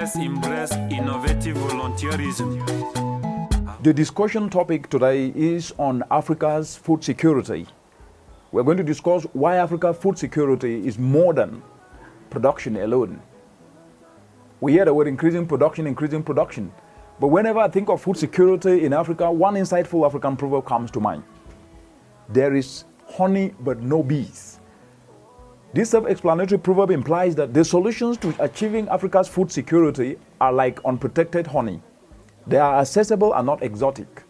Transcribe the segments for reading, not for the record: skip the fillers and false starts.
Let's embrace innovative volunteerism. The discussion topic today is on Africa's food security. We're going to discuss why Africa's food security is more than production alone. We hear the word increasing production. But whenever I think of food security in Africa, one insightful African proverb comes to mind. There is honey but no bees. This self-explanatory proverb implies that the solutions to achieving Africa's food security are like unprotected honey. They are accessible and not exotic.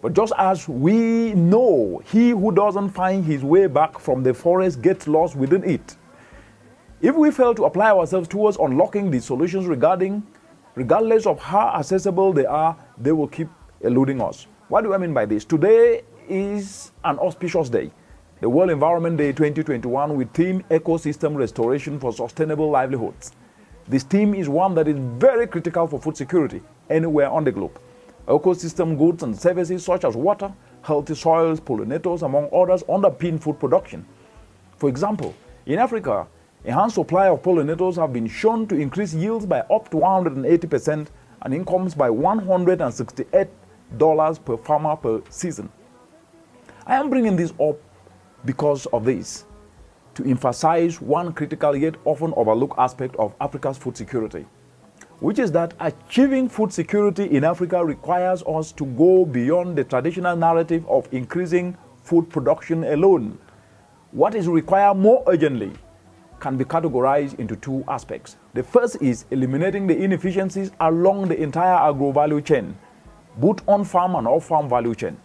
But just as we know, he who doesn't find his way back from the forest gets lost within it. If we fail to apply ourselves towards unlocking these solutions regardless of how accessible they are, they will keep eluding us. What do I mean by this? Today is an auspicious day, the World Environment Day 2021, with theme Ecosystem Restoration for Sustainable Livelihoods. This theme is one that is very critical for food security anywhere on the globe. Ecosystem goods and services such as water, healthy soils, pollinators, among others, underpin food production. For example, in Africa, enhanced supply of pollinators have been shown to increase yields by up to 180% and incomes by $168 per farmer per season. I am bringing this up because of this, to emphasize one critical yet often overlooked aspect of Africa's food security, which is that achieving food security in Africa requires us to go beyond the traditional narrative of increasing food production alone. What is required more urgently can be categorized into two aspects. The first is eliminating the inefficiencies along the entire agro-value chain, both on-farm and off-farm value chain.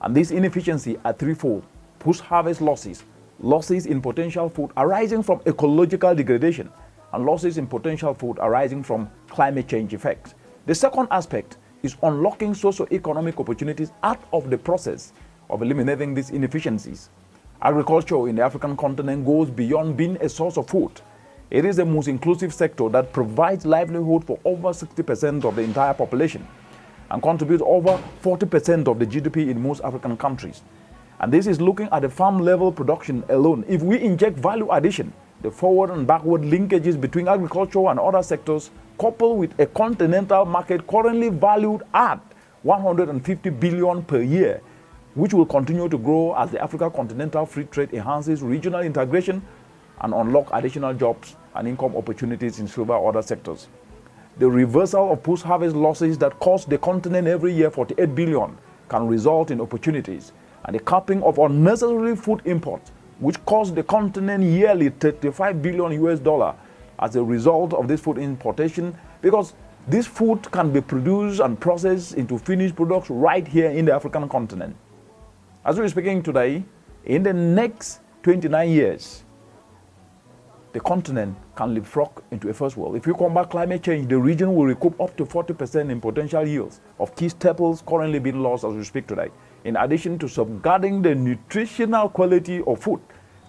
And these inefficiencies are threefold: post-harvest losses, losses in potential food arising from ecological degradation, and losses in potential food arising from climate change effects. The second aspect is unlocking socio-economic opportunities out of the process of eliminating these inefficiencies. Agriculture in the African continent goes beyond being a source of food. It is the most inclusive sector that provides livelihood for over 60% of the entire population and contributes over 40% of the GDP in most African countries. And this is looking at the farm level production alone. If we inject value addition, the forward and backward linkages between agriculture and other sectors, coupled with a continental market currently valued at 150 billion per year, which will continue to grow as the Africa Continental Free Trade enhances regional integration and unlock additional jobs and income opportunities in several other sectors. The reversal of post-harvest losses that cost the continent every year 48 billion can result in opportunities, and the capping of unnecessary food imports, which cost the continent yearly $35 billion as a result of this food importation, because this food can be produced and processed into finished products right here in the African continent. As we're speaking today, in the next 29 years, the continent can leapfrog into a first world. If we combat climate change, the region will recoup up to 40% in potential yields of key staples currently being lost as we speak today, in addition to safeguarding the nutritional quality of food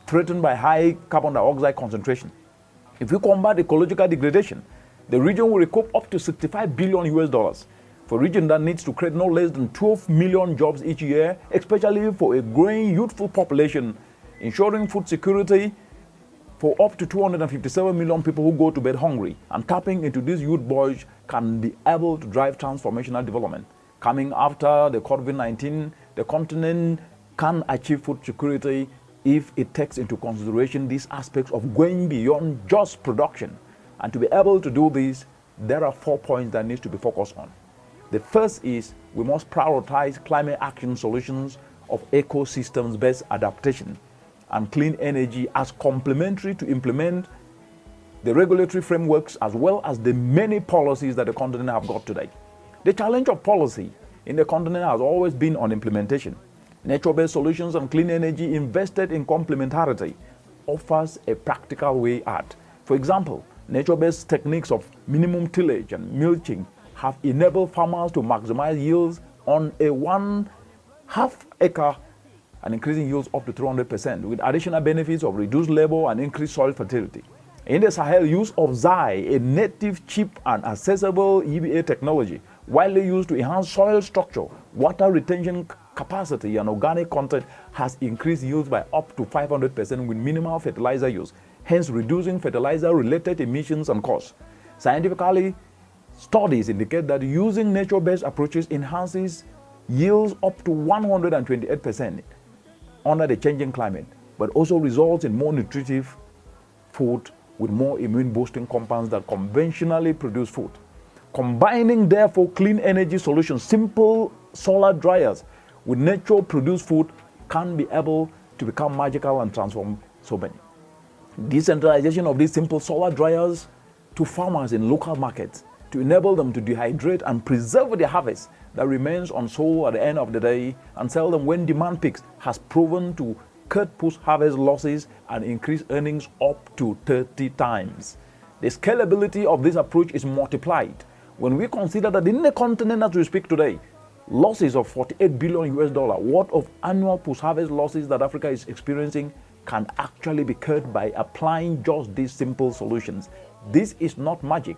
threatened by high carbon dioxide concentration. If we combat ecological degradation, the region will recoup up to $65 billion for a region that needs to create no less than 12 million jobs each year, especially for a growing youthful population, ensuring food security for up to 257 million people who go to bed hungry. And tapping into these youth boys can be able to drive transformational development. Coming after the COVID-19, the continent can achieve food security if it takes into consideration these aspects of going beyond just production. And to be able to do this, there are 4 points that need to be focused on. The first is we must prioritize climate action solutions of ecosystems-based adaptation and clean energy as complementary to implement the regulatory frameworks as well as the many policies that the continent have got today. The challenge of policy in the continent has always been on implementation. Nature-based solutions and clean energy invested in complementarity offers a practical way out. For example, nature-based techniques of minimum tillage and mulching have enabled farmers to maximize yields on a 1/2 acre and increasing yields up to 300%, with additional benefits of reduced labor and increased soil fertility. In the Sahel, use of Zai, a native, cheap and accessible EBA technology, widely used to enhance soil structure, water retention capacity and organic content, has increased yields by up to 500% with minimal fertilizer use, hence reducing fertilizer-related emissions and costs. Scientifically, Studies indicate that using nature-based approaches enhances yields up to 128% under the changing climate, but also results in more nutritive food with more immune-boosting compounds that conventionally produce food. Combining, therefore, clean energy solutions, simple solar dryers, with nature-produced food can be able to become magical and transform so many. Decentralization of these simple solar dryers to farmers in local markets to enable them to dehydrate and preserve the harvest that remains unsold at the end of the day and sell them when demand peaks has proven to cut post-harvest losses and increase earnings up to 30 times. The scalability of this approach is multiplied when we consider that in the continent as we speak today, losses of $48 billion worth of annual post-harvest losses that Africa is experiencing can actually be cut by applying just these simple solutions. This is not magic.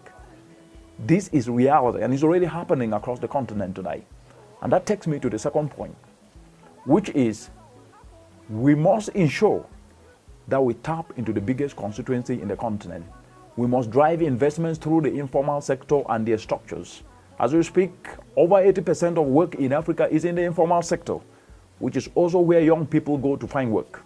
This is reality, and it's already happening across the continent today. And that takes me to the second point, which is we must ensure that we tap into the biggest constituency in the continent. We must drive investments through the informal sector and their structures. As we speak, over 80% of work in Africa is in the informal sector, which is also where young people go to find work.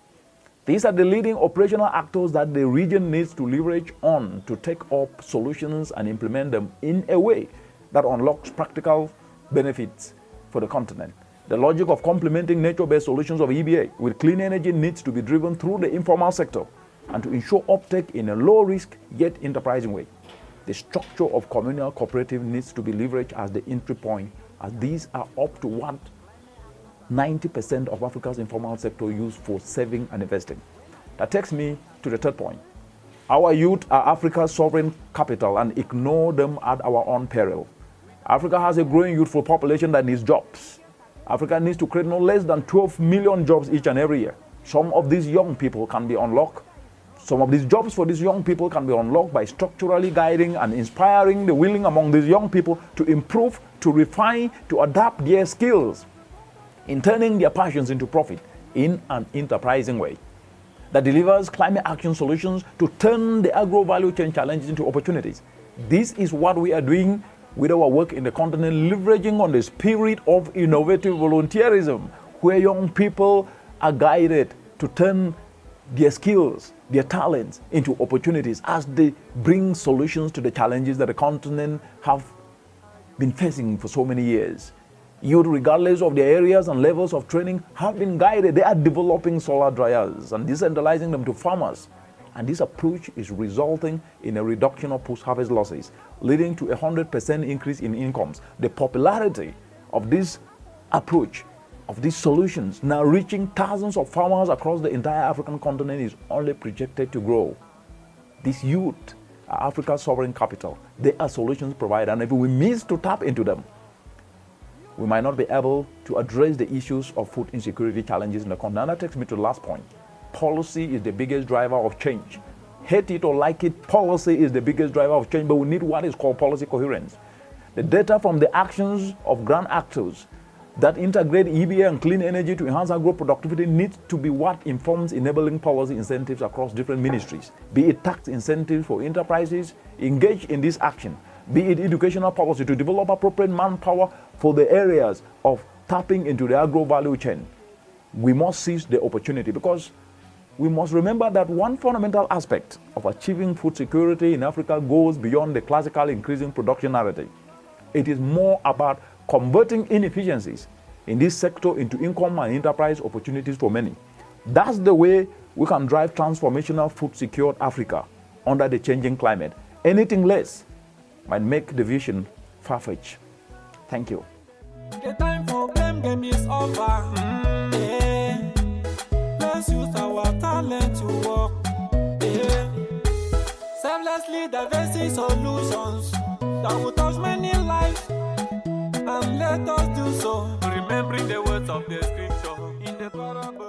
These are the leading operational actors that the region needs to leverage on to take up solutions and implement them in a way that unlocks practical benefits for the continent. The logic of complementing nature-based solutions of EBA with clean energy needs to be driven through the informal sector and to ensure uptake in a low-risk yet enterprising way. The structure of communal cooperative needs to be leveraged as the entry point, as these are up to what 90% of Africa's informal sector use for saving and investing. That takes me to the third point. Our youth are Africa's sovereign capital and ignore them at our own peril. Africa has a growing youthful population that needs jobs. Africa needs to create no less than 12 million jobs each and every year. Some of these young people can be unlocked. Some of these jobs for these young people can be unlocked by structurally guiding and inspiring the willing among these young people to improve, to refine, to adapt their skills, in turning their passions into profit in an enterprising way that delivers climate action solutions to turn the agro-value chain challenges into opportunities. This is what we are doing with our work in the continent, leveraging on the spirit of innovative volunteerism, where young people are guided to turn their skills, their talents into opportunities as they bring solutions to the challenges that the continent have been facing for so many years. Youth, regardless of their areas and levels of training, have been guided. They are developing solar dryers and decentralizing them to farmers. And this approach is resulting in a reduction of post-harvest losses, leading to a 100% increase in incomes. The popularity of this approach, of these solutions, now reaching thousands of farmers across the entire African continent, is only projected to grow. These youth are Africa's sovereign capital. They are solutions providers, and if we miss to tap into them, we might not be able to address the issues of food insecurity challenges in the continent. And that takes me to the last point. Policy is the biggest driver of change. Hate it or like it, policy is the biggest driver of change, but we need what is called policy coherence. The data from the actions of grand actors that integrate EBA and clean energy to enhance agro productivity needs to be what informs enabling policy incentives across different ministries, be it tax incentives for enterprises engaged in this action, be it educational policy to develop appropriate manpower for the areas of tapping into the agro-value chain. We must seize the opportunity, because we must remember that one fundamental aspect of achieving food security in Africa goes beyond the classical increasing production narrative. It is more about converting inefficiencies in this sector into income and enterprise opportunities for many. That's the way we can drive transformational food-secured Africa under the changing climate. Anything less might make the vision far-fetched. Thank you. The time for blame game is over. Yeah. Let's use our talent to work. Yeah. Selflessly diversity solutions that will touch many lives, and let us do so. Remembering the words of the scripture in the parable